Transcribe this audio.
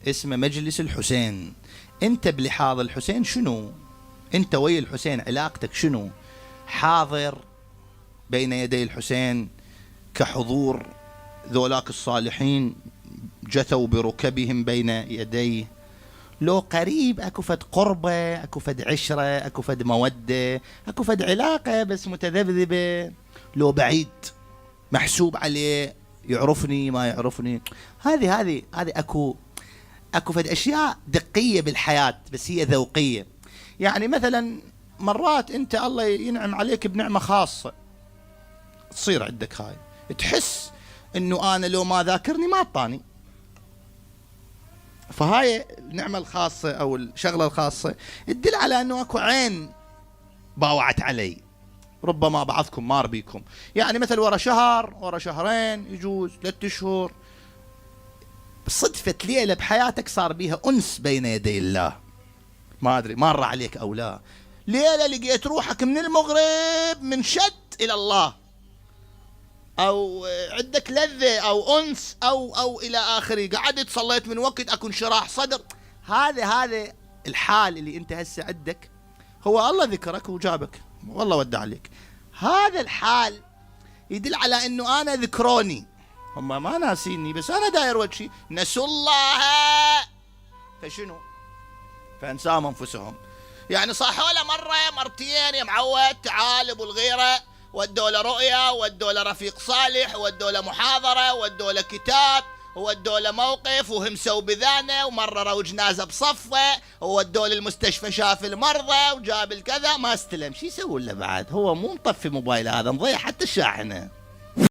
اسمه مجلس الحسين. انت بلحاظ الحسين شنو؟ انت ويا الحسين علاقتك شنو؟ حاضر بين يدي الحسين كحضور ذولاك الصالحين جثوا بركبهم بين يديه، لو قريب اكو فد قربة، اكو فد عشرة، اكو فد مودة، اكو فد علاقة بس متذبذبة، لو بعيد محسوب عليه يعرفني ما يعرفني. هذه اكو فد اشياء دقية بالحياة بس هي ذوقية. يعني مثلا مرات انت الله ينعم عليك بنعمة خاصة تصير عندك، هاي تحس انه انا لو ما ذاكرني ما اعطاني، فهاي النعمة الخاصة او الشغلة الخاصة تدل على انه اكو عين باوعت علي، ربما بعضكم مار بيكم. يعني مثل ورا شهر ورا شهرين يجوز 3 أشهر صدفة ليلة بحياتك صار بيها أنس بين يدي الله، ما أدري مر عليك أو لا، ليلة لقيت روحك من المغرب من شد إلى الله، أو عندك لذة أو أنس أو إلى آخره، قعدت صليت من وقت أكون شراح صدر. هذا الحال اللي أنت هسه عندك، هو الله ذكرك وجابك والله ودع عليك. هذا الحال يدل على أنه أنا ذكروني، هم ما ناسيني بس أنا داير وجهي، نسوا الله فشنو؟ فانساهم انفسهم. يعني صاحوا له مرة مرتين يا معود تعال ابو الغيرة، ودوا له رؤية، ودوا له رفيق صالح، ودوا له محاضرة، ودوا له كتاب، ودوا له موقف وهمسوا بذانه، ومرروا جنازة بصفه، وودوا له المستشفى شاف المرضى وجاب الكذا، ما استلم. شي يسوي له بعد؟ هو مو مطفي موبايل، هذا مضيع حتى الشاحنة.